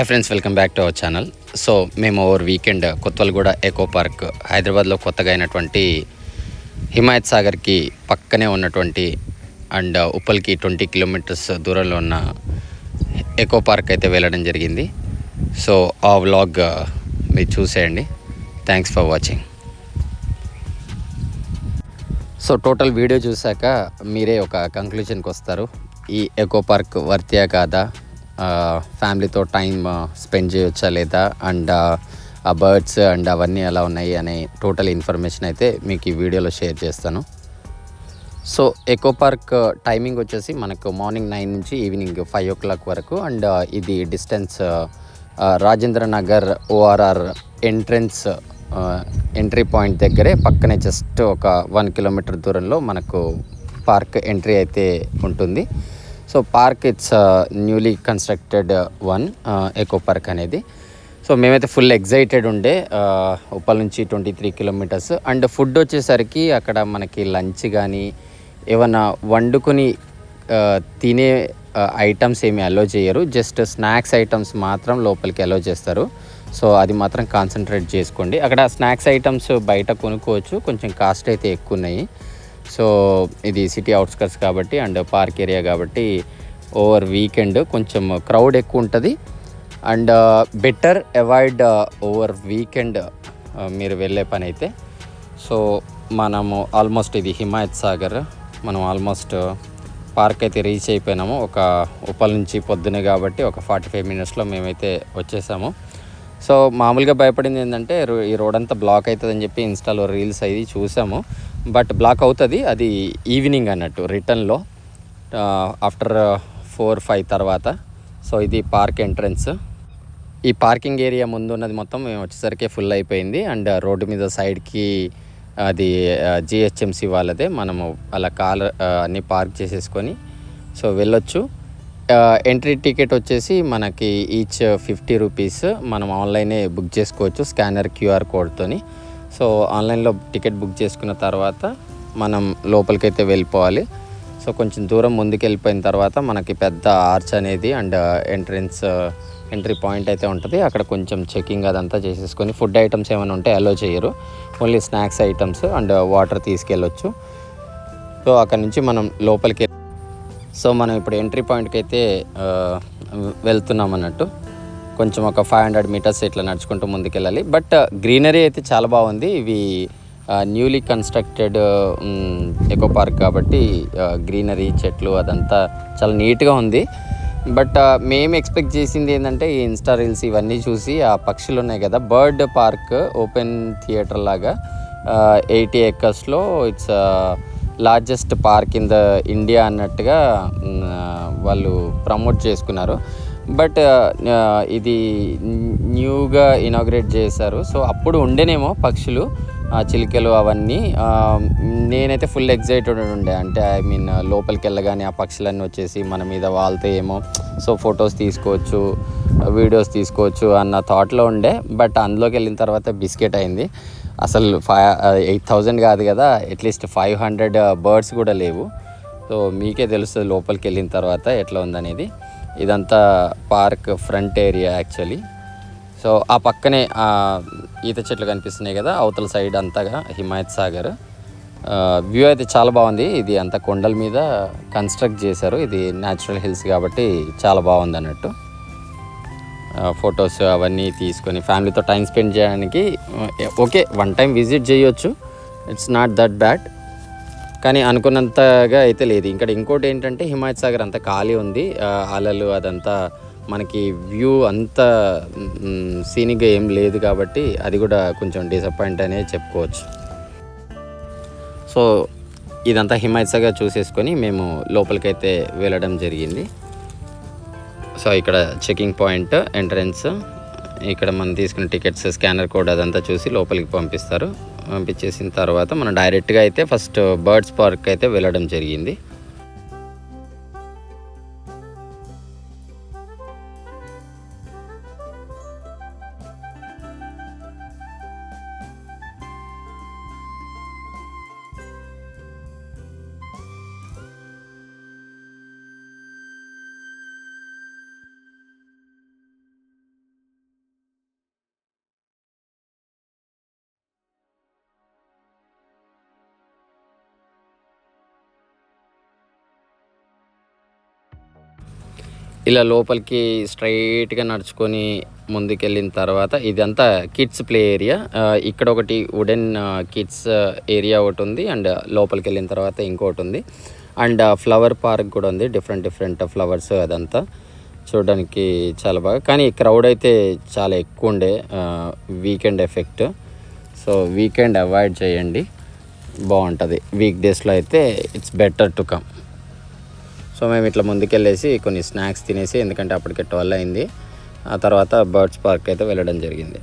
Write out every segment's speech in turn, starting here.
Hi friends, welcome back to our channel. So మేము over weekend కొత్తల్గూడ echo park హైదరాబాద్లో కొత్తగా అయినటువంటి హిమాయత్ సాగర్కి పక్కనే ఉన్నటువంటి అండ్ ఉప్పల్కి 20 కిలోమీటర్స్ దూరంలో ఉన్న ఎకో పార్క్ అయితే వెళ్ళడం జరిగింది. సో ఆ వ్లాగ్ మీరు చూసేయండి. Thanks for watching. So total video చూశాక మీరే ఒక కంక్లూజన్కి వస్తారు. ఈ ఎకో పార్క్ వర్తియా కాదా, ఫ్యామిలీతో టైం స్పెండ్ చేయొచ్చా లేదా, అండ్ ఆ బర్డ్స్ అండ్ అవన్నీ ఎలా ఉన్నాయి అనే టోటల్ ఇన్ఫర్మేషన్ అయితే మీకు ఈ వీడియోలో షేర్ చేస్తాను. సో ఎకో పార్క్ టైమింగ్ వచ్చేసి మనకు మార్నింగ్ 9 నుంచి ఈవినింగ్ 5 o'clock వరకు. అండ్ ఇది distance Rajendra Nagar ORR entry point దగ్గరే పక్కనే జస్ట్ ఒక 1 kilometer దూరంలో మనకు పార్క్ ఎంట్రీ అయితే ఉంటుంది. So park it's newly constructed one echo park అనేది. సో మేమైతే ఫుల్ ఎగ్జైటెడ్ ఉండే. ఉప్పల్ నుంచి 23 kilometers. అండ్ ఫుడ్ వచ్చేసరికి అక్కడ మనకి లంచ్ కానీ ఏమన్నా వండుకొని తినే ఐటమ్స్ ఏమి అలో చేయరు. జస్ట్ స్నాక్స్ ఐటమ్స్ మాత్రం లోపలికి అలో చేస్తారు. సో అది మాత్రం కాన్సన్ట్రేట్ చేసుకోండి. అక్కడ స్నాక్స్ ఐటమ్స్ బయట కొనుక్కోవచ్చు, కొంచెం కాస్ట్ అయితే ఎక్కువ ఉన్నాయి. సో ఇది సిటీ అవుట్స్కట్స్ కాబట్టి అండ్ పార్క్ ఏరియా కాబట్టి ఓవర్ వీకెండ్ కొంచెం క్రౌడ్ ఎక్కువ ఉంటుంది. And better avoid over weekend మీరు వెళ్ళే పని అయితే. సో మనము ఆల్మోస్ట్ ఇది హిమాయత్ సాగర్, మనం ఆల్మోస్ట్ పార్క్ అయితే రీచ్ అయిపోయినాము. ఒక ఉప్పల్ నుంచి పొద్దునే కాబట్టి ఒక 45 minutesలో మేమైతే వచ్చేసాము. సో మామూలుగా భయపడింది ఏంటంటే ఈ రోడ్ అంతా బ్లాక్ అవుతుందని చెప్పి ఇన్స్టాలో రీల్స్ అవి చూసాము. బట్ బ్లాక్ అవుతుంది, అది ఈవినింగ్ అన్నట్టు రిటర్న్లో ఆఫ్టర్ 4-5 తర్వాత. సో ఇది పార్క్ ఎంట్రన్స్. ఈ పార్కింగ్ ఏరియా ముందు ఉన్నది మొత్తం మేము వచ్చేసరికి ఫుల్ అయిపోయింది. అండ్ రోడ్డు మీద సైడ్కి అది GHMC వాళ్ళదే. మనము అలా కార్ అన్నీ పార్క్ చేసేసుకొని సో వెళ్ళొచ్చు. ఎంట్రీ టికెట్ వచ్చేసి మనకి ఈచ్ 50 rupees. మనం ఆన్లైనే బుక్ చేసుకోవచ్చు స్కానర్ QR కోడ్తోని. సో ఆన్లైన్లో టికెట్ బుక్ చేసుకున్న తర్వాత మనం లోపలికైతే వెళ్ళిపోవాలి. సో కొంచెం దూరం ముందుకు వెళ్ళిపోయిన తర్వాత మనకి పెద్ద ఆర్చ్ అనేది అండ్ ఎంట్రీ పాయింట్ అయితే ఉంటుంది. అక్కడ కొంచెం చెకింగ్ అదంతా చేసేసుకొని ఫుడ్ ఐటమ్స్ ఏమైనా ఉంటే అలో చేయరు, only snacks items and water తీసుకెళ్ళొచ్చు. సో అక్కడ నుంచి మనం లోపలికి, సో మనం ఇప్పుడు ఎంట్రీ పాయింట్కి అయితే వెళ్తున్నాం అన్నట్టు. కొంచెం ఒక 500 meters ఇట్లా నడుచుకుంటూ ముందుకెళ్ళాలి. బట్ గ్రీనరీ అయితే చాలా బాగుంది. ఇవి న్యూలీ కన్స్ట్రక్టెడ్ ఎకో పార్క్ కాబట్టి గ్రీనరీ, చెట్లు అదంతా చాలా నీట్గా ఉంది. బట్ మేము ఎక్స్పెక్ట్ చేసింది ఏంటంటే ఈ ఇన్స్టా రీల్స్ ఇవన్నీ చూసి ఆ పక్షులు ఉన్నాయి కదా, బర్డ్ పార్క్ ఓపెన్ థియేటర్ లాగా 80 acresలో it's largest park in the India అన్నట్టుగా వాళ్ళు ప్రమోట్ చేసుకున్నారు. బట్ ఇది న్యూగా ఇనాగ్రేట్ చేశారు. సో అప్పుడు ఉండేనేమో పక్షులు, చిలుకలు అవన్నీ. నేనైతే ఫుల్ ఎగ్జైటెడ్ ఉండే, అంటే లోపలికి వెళ్ళగానే ఆ పక్షులన్నీ వచ్చేసి మన మీద వాళ్తే ఏమో, సో ఫొటోస్ తీసుకోవచ్చు, వీడియోస్ తీసుకోవచ్చు అన్న థాట్లో ఉండే. బట్ అందులోకి వెళ్ళిన తర్వాత బిస్కెట్ అయింది. అసలు 8,000 కాదు కదా, అట్లీస్ట్ 500 birds కూడా లేవు. సో మీకే తెలుస్తుంది లోపలికి వెళ్ళిన తర్వాత ఎట్లా ఉందనేది. ఇదంతా park front area actually. So ఆ పక్కనే ఈత చెట్లు కనిపిస్తున్నాయి కదా, అవతల సైడ్ అంతగా హిమాయత్ సాగర్. వ్యూ అయితే చాలా బాగుంది. ఇది అంతా కొండల మీద కన్స్ట్రక్ట్ చేశారు. ఇది న్యాచురల్ హిల్స్ కాబట్టి చాలా బాగుంది అన్నట్టు. ఫొటోస్ అవన్నీ తీసుకొని ఫ్యామిలీతో టైం స్పెండ్ చేయడానికి ఓకే, 1 time విజిట్ చేయొచ్చు, ఇట్స్ నాట్ దట్ బ్యాడ్. కానీ అనుకున్నంతగా అయితే లేదు. ఇక్కడ ఇంకోటి ఏంటంటే హిమాయత్ సాగర్ అంతా ఖాళీ ఉంది. అలలు అదంతా మనకి వ్యూ అంత సీనిక్గా ఏం లేదు కాబట్టి అది కూడా కొంచెం డిసప్పాయింట్ అనేది చెప్పుకోవచ్చు. సో ఇదంతా హిమాయత్ సాగర్ చూసేసుకొని మేము లోపలికైతే వెళ్ళడం జరిగింది. సో ఇక్కడ చెకింగ్ పాయింట్ ఎంట్రన్స్, ఇక్కడ మనం తీసుకున్న టికెట్స్ స్కానర్ కోడ్ అదంతా చూసి లోపలికి పంపించేసిన తర్వాత మనం డైరెక్ట్గా అయితే ఫస్ట్ బర్డ్స్ పార్క్ అయితే వెళ్ళడం జరిగింది. ఇలా లోపలికి స్ట్రైట్గా నడుచుకొని ముందుకెళ్ళిన తర్వాత ఇదంతా కిడ్స్ ప్లే ఏరియా. ఇక్కడ ఒకటి వుడెన్ కిడ్స్ ఏరియా ఒకటి ఉంది, అండ్ లోపలికి వెళ్ళిన తర్వాత ఇంకోటి ఉంది, అండ్ ఫ్లవర్ పార్క్ కూడా ఉంది. డిఫరెంట్ ఫ్లవర్స్ అదంతా చూడడానికి చాలా బాగా. కానీ క్రౌడ్ అయితే చాలా ఎక్కువ ఉండే, weekend effect. So weekend avoid చేయండి, బాగుంటుంది. వీక్ డేస్లో అయితే it's better to come. So మేము ఇట్లా ముందుకెళ్ళేసి కొన్ని స్నాక్స్ తినేసి, ఎందుకంటే అప్పటికే 12 అయింది, ఆ తర్వాత బర్డ్స్ పార్క్ అయితే వెళ్ళడం జరిగింది.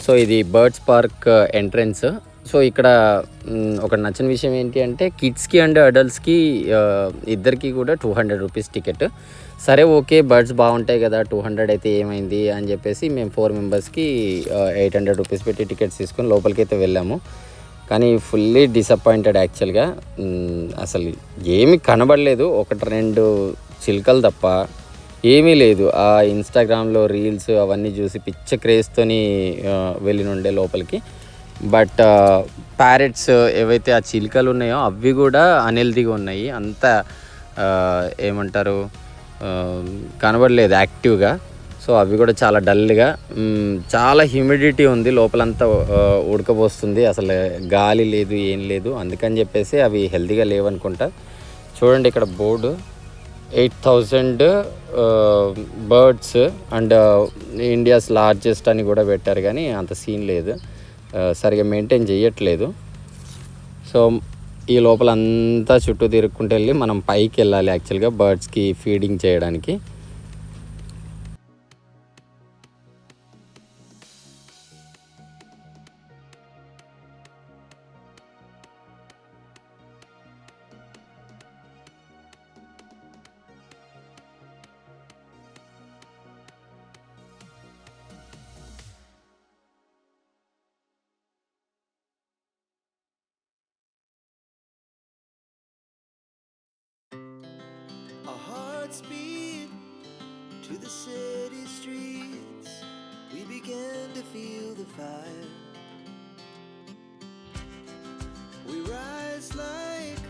సో ఇది బర్డ్స్ పార్క్ ఎంట్రన్స్. సో ఇక్కడ ఒక నచ్చిన విషయం ఏంటి అంటే కిడ్స్కి అండ్ అడల్ట్స్కి ఇద్దరికి కూడా 200 రూపీస్ టికెట్. సరే ఓకే, బర్డ్స్ బాగుంటాయి కదా, 200 అయితే ఏమైంది అని చెప్పేసి మేము 4 మెంబర్స్కి 800 రూపీస్ పెట్టి టికెట్స్ తీసుకొని లోపలికి అయితే వెళ్ళాము. కానీ ఫుల్లీ డిసప్పాయింటెడ్ యాక్చువల్గా. అసలు ఏమీ కనబడలేదు, 1-2 చిలుకలు తప్ప ఏమీ లేదు. ఆ ఇన్స్టాగ్రామ్లో రీల్స్ అవన్నీ చూసి పిచ్చ క్రేజ్తోని వెళ్ళినుండే లోపలికి. బట్ ప్యారెట్స్ ఏవైతే ఆ చిలుకలు ఉన్నాయో అవి కూడా అన్హెల్తీగా ఉన్నాయి, అంత ఏమంటారు కనబడలేదు యాక్టివ్గా. సో అవి కూడా చాలా డల్గా, చాలా హ్యూమిడిటీ ఉంది లోపలంతా, ఉడకపోస్తుంది, అసలు గాలి లేదు ఏం లేదు. అందుకని చెప్పేసి అవి హెల్తీగా లేవనుకుంటా. చూడండి ఇక్కడ board 8,000 birds and India's largest అని కూడా పెట్టారు, కానీ అంత సీన్ లేదు, సరిగా మెయింటైన్ చేయట్లేదు. సో ఈ లోపల అంతా చుట్టూ తిరుక్కుంటూ వెళ్ళి మనం పైకి వెళ్ళాలి యాక్చువల్గా బర్డ్స్కి ఫీడింగ్ చేయడానికి. Our hearts beat to the city streets. We began to feel the fire. We rise like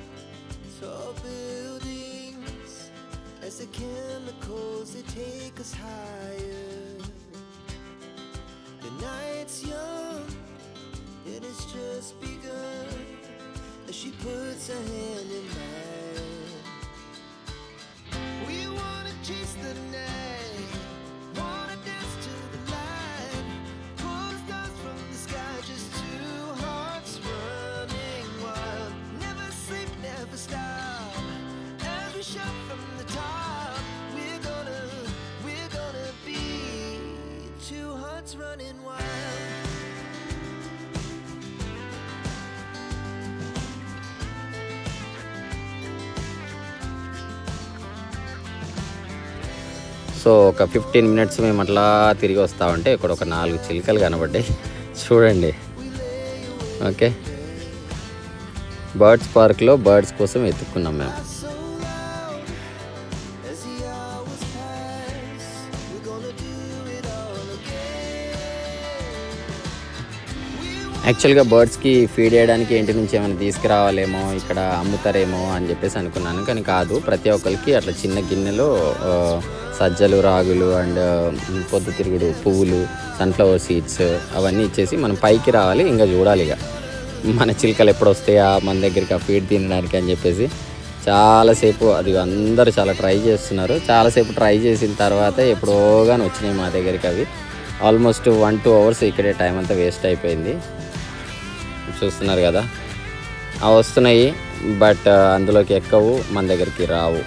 tall buildings as the chemicals they take us higher. The night's young and it's just begun as she puts her hand in mine. We wanna chase the night, wanna dance to the light, pull the stars from the sky, just two hearts running wild. Never sleep, never stop, as we shout from the top. We're gonna be two hearts running wild. So ఒక 15 minutes మేము అట్లా తిరిగి వస్తూ ఉంటే ఇక్కడ ఒక 4 చిలుకలు కనబడ్డాయి, చూడండి. ఓకే, బర్డ్స్ పార్క్లో బర్డ్స్ కోసం వెతుక్కున్నాం మేము. యాక్చువల్గా బర్డ్స్కి ఫీడ్ చేయడానికి ఇంటి నుంచి ఏమైనా తీసుకురావాలేమో, ఇక్కడ అమ్ముతారేమో అని చెప్పేసి అనుకున్నాను, కానీ కాదు. ప్రతి ఒక్కరికి అట్లా చిన్న గిన్నెలో సజ్జలు, రాగులు అండ్ పొద్దుతిరుగుడు పువ్వులు, సన్ఫ్లవర్ సీడ్స్ అవన్నీ ఇచ్చేసి మనం పైకి రావాలి. ఇంకా చూడాలి ఇక మన చిలుకలు ఎప్పుడు వస్తాయా మన దగ్గరికి ఆ ఫీడ్ తినడానికి అని చెప్పేసి చాలాసేపు అది అందరూ చాలా ట్రై చేస్తున్నారు. చాలాసేపు ట్రై చేసిన తర్వాత ఎప్పుడో కానీ వచ్చినాయి మా దగ్గరికి అవి. ఆల్మోస్ట్ 1-2 అవర్స్ ఇక్కడే టైం అంతా వేస్ట్ అయిపోయింది. చూస్తున్నారు కదా, అవి వస్తున్నాయి బట్ అందులోకి ఎక్కవు, మన దగ్గరికి రావు.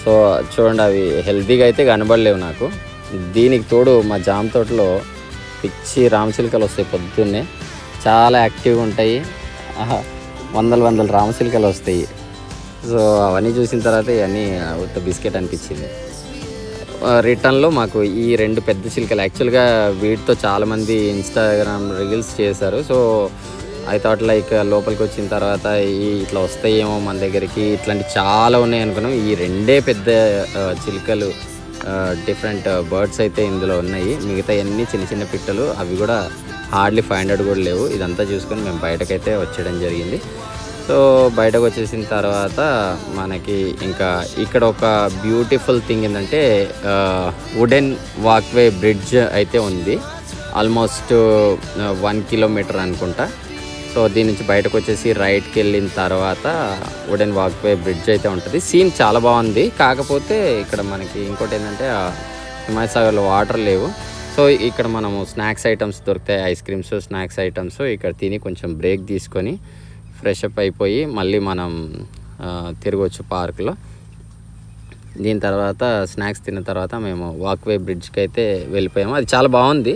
సో చూడండి, అవి హెల్తీగా అయితే కనబడలేవు నాకు. దీనికి తోడు మా జామ తోటలో పిచ్చి రామచిలుకలు వస్తాయి పొద్దున్నే, చాలా యాక్టివ్గా ఉంటాయి. వందల రామచిలుకలు వస్తాయి. సో అవన్నీ చూసిన తర్వాత ఇవన్నీ ఉత్త బిస్కెట్ అనిపించింది. రిటర్న్లో మాకు ఈ 2 పెద్ద చిలుకలు యాక్చువల్గా వీటితో చాలామంది ఇన్స్టాగ్రామ్ రీల్స్ చేశారు. సో ఐ థాట్ లైక్ లోపలికి వచ్చిన తర్వాత ఇట్లా వస్తాయేమో మన దగ్గరికి, ఇట్లాంటి చాలా ఉన్నాయి అనుకున్నాం. ఈ 2 పెద్ద చిలుకలు డిఫరెంట్ బర్డ్స్ అయితే ఇందులో ఉన్నాయి. మిగతా అన్నీ చిన్న చిన్న పిట్టలు, అవి కూడా హార్డ్లీ 500 కూడా లేవు. ఇదంతా చూసుకొని మేము బయటకైతే వచ్చేయడం జరిగింది. సో బయటకు వచ్చేసిన తర్వాత మనకి ఇంకా ఇక్కడ ఒక బ్యూటిఫుల్ థింగ్ ఏంటంటే వుడెన్ వాక్వే బ్రిడ్జ్ అయితే ఉంది. ఆల్మోస్ట్ 1 కిలోమీటర్ అనుకుంటా. సో దీని నుంచి బయటకు వచ్చేసి రైట్కి వెళ్ళిన తర్వాత వుడెన్ వాక్వే బ్రిడ్జ్ అయితే ఉంటుంది. సీన్ చాలా బాగుంది. కాకపోతే ఇక్కడ మనకి ఇంకోటి ఏంటంటే హిమాయత్ సాగర్లో వాటర్ లేవు. సో ఇక్కడ మనము స్నాక్స్ ఐటమ్స్ దొరుకుతాయి, ఐస్ క్రీమ్స్, స్నాక్స్ ఐటమ్స్. ఇక్కడ తిని కొంచెం బ్రేక్ తీసుకొని ఫ్రెష్ అప్ అయిపోయి మళ్ళీ మనం తిరగవచ్చు పార్క్లో. దీని తర్వాత స్నాక్స్ తిన్న తర్వాత మేము వాక్వే బ్రిడ్జ్కి అయితే వెళ్ళిపోయాము. అది చాలా బాగుంది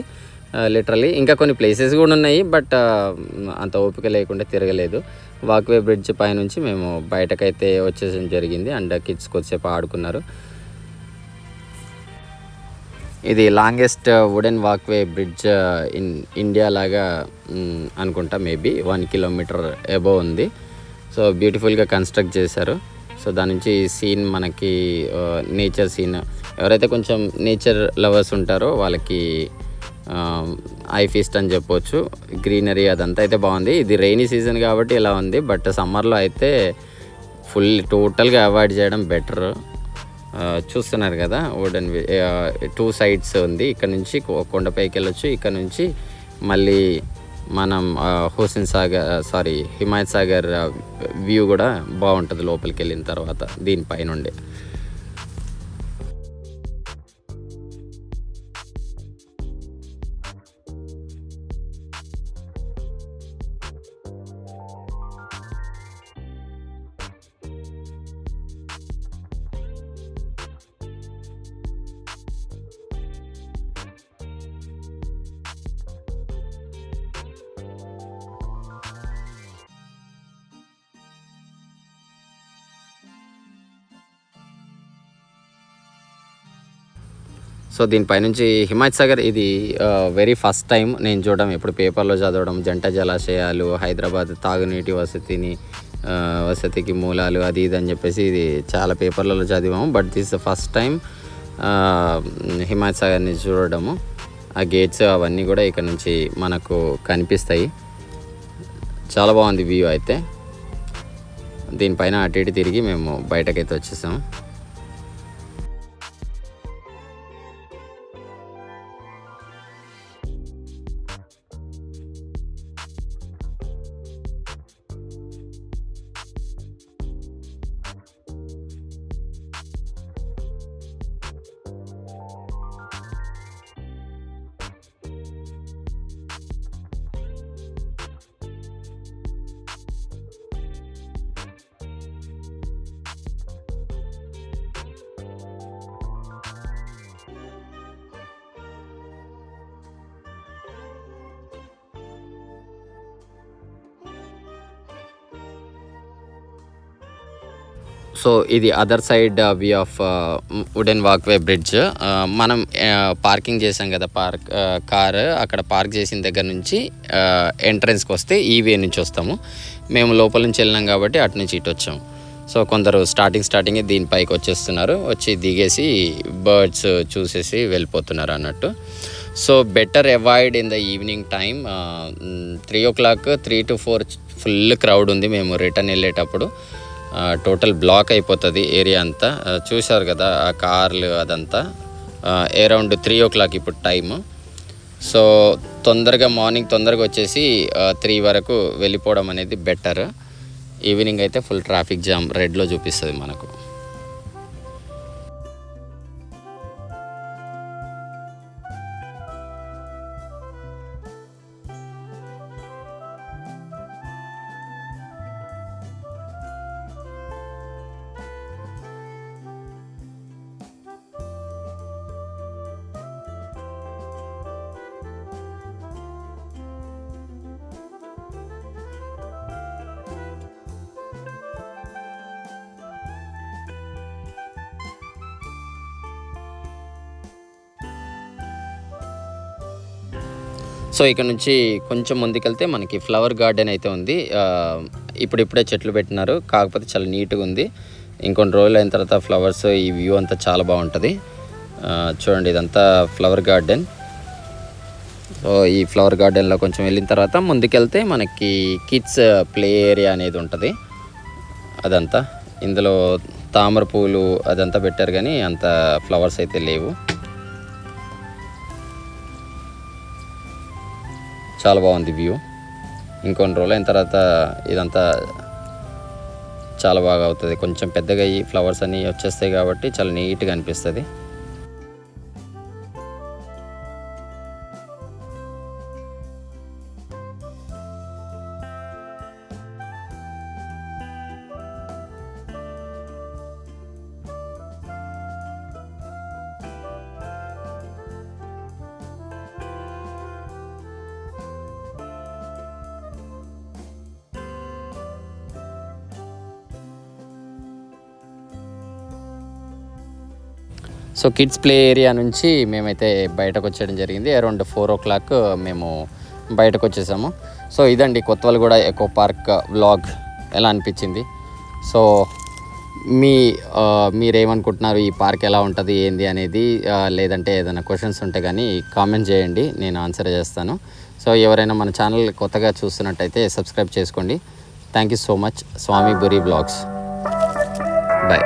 లిటరలీ. ఇంకా కొన్ని ప్లేసెస్ కూడా ఉన్నాయి, బట్ అంత ఓపిక లేకుండా తిరగలేదు. వాక్వే బ్రిడ్జ్ పైనుంచి మేము బయటకైతే వచ్చేసడం జరిగింది. అండ్ కిడ్స్ కొద్దిసేపు ఆడుకున్నారు. ఇది longest wooden walkway bridge in India లాగా అనుకుంటా. మేబీ 1 కిలోమీటర్ అబోవ్ ఉంది. సో బ్యూటిఫుల్గా కన్స్ట్రక్ట్ చేశారు. సో దాని నుంచి సీన్ మనకి నేచర్ సీన్, ఎవరైతే కొంచెం నేచర్ లవర్స్ ఉంటారో వాళ్ళకి ఐ ఫీస్ట్ అని చెప్పొచ్చు. గ్రీనరీ అదంతా అయితే బాగుంది. ఇది రైనీ సీజన్ కాబట్టి ఇలా ఉంది, బట్ సమ్మర్లో అయితే టోటల్గా అవాయిడ్ చేయడం బెటర్. చూస్తున్నారు కదా వుడెన్ 2 సైడ్స్ ఉంది. ఇక్కడ నుంచి కొండపైకి వెళ్ళొచ్చు, ఇక్కడ నుంచి మళ్ళీ మనం హిమాయత్ సాగర్ వ్యూ కూడా బాగుంటుంది లోపలికి వెళ్ళిన తర్వాత దీనిపైనుండి. సో దీనిపైనుంచి హిమాయత్ సాగర్ ఇది వెరీ ఫస్ట్ టైం నేను చూడడం. ఎప్పుడు పేపర్లో చదవడం, జంట జలాశయాలు, హైదరాబాద్ తాగునీటి వసతికి మూలాలు అది ఇది అని చెప్పేసి ఇది చాలా పేపర్లలో చదివాము. But this first time Himayat సాగర్ని చూడడము. ఆ గేట్స్ అవన్నీ కూడా ఇక్కడ నుంచి మనకు కనిపిస్తాయి. చాలా బాగుంది వ్యూ అయితే. దీనిపైన అటు ఇటు తిరిగి మేము బయటకైతే వచ్చేసాము. సో ఇది other side view of wooden walkway bridge. మనం పార్కింగ్ చేసాం కదా కార్, అక్కడ పార్క్ చేసిన దగ్గర నుంచి ఎంట్రన్స్కి వస్తే ఈ వే నుంచి వస్తాము. మేము లోపల నుంచి వెళ్ళినాం కాబట్టి అటు నుంచి ఇటు వచ్చాము. సో కొందరు స్టార్టింగే దీనిపైకి వచ్చేస్తున్నారు, వచ్చి దిగేసి బర్డ్స్ చూసేసి వెళ్ళిపోతున్నారు అన్నట్టు. So better avoid in the evening time. 3 o'clock 3 to 4 full crowd ఉంది. మేము రిటర్న్ వెళ్ళేటప్పుడు టోటల్ బ్లాక్ అయిపోతుంది ఏరియా అంతా. చూశారు కదా ఆ కార్లు అదంతా. అరౌండ్ 3 o'clock ఇప్పుడు టైము. సో మార్నింగ్ తొందరగా వచ్చేసి 3 వరకు వెళ్ళిపోవడం అనేది బెటర్. ఈవినింగ్ అయితే ఫుల్ ట్రాఫిక్ జామ్ రెడ్లో చూపిస్తుంది మనకు. సో ఇక్కడ నుంచి కొంచెం ముందుకెళ్తే మనకి ఫ్లవర్ గార్డెన్ అయితే ఉంది. ఇప్పుడిప్పుడే చెట్లు పెట్టినారు, కాకపోతే చాలా నీట్గా ఉంది. ఇంకొన్ని రోజులు అయిన తర్వాత ఫ్లవర్స్, ఈ వ్యూ అంతా చాలా బాగుంటుంది. చూడండి, ఇదంతా ఫ్లవర్ గార్డెన్. సో ఈ ఫ్లవర్ గార్డెన్లో కొంచెం వెళ్ళిన తర్వాత ముందుకెళ్తే మనకి కిడ్స్ ప్లే ఏరియా అనేది ఉంటుంది. అదంతా ఇందులో తామర పూలు అదంతా పెట్టారు, కానీ అంత ఫ్లవర్స్ అయితే లేవు. చాలా బాగుంది వ్యూ. ఇంకొన్ని రోజులు అయిన తర్వాత ఇదంతా చాలా బాగా అవుతుంది. కొంచెం పెద్దగా ఈ ఫ్లవర్స్ అన్నీ వచ్చేస్తాయి కాబట్టి చాలా నీట్గా అనిపిస్తుంది. సో కిడ్స్ ప్లే ఏరియా నుంచి మేమైతే బయటకు వచ్చేయడం జరిగింది. అరౌండ్ 4 o'clock మేము బయటకు వచ్చేసాము. సో ఇదండి కొత్తవల్గూడ ఎకో పార్క్ వ్లాగ్. ఎలా అనిపించింది? సో మీరేమనుకుంటున్నారు, ఈ పార్క్ ఎలా ఉంటుంది ఏంది అనేది, లేదంటే ఏదైనా క్వశ్చన్స్ ఉంటే కానీ కామెంట్ చేయండి, నేను ఆన్సర్ చేస్తాను. సో ఎవరైనా మన ఛానల్ కొత్తగా చూస్తున్నట్టయితే సబ్స్క్రైబ్ చేసుకోండి. Thank you so much. Swami Buri blogs. Bye.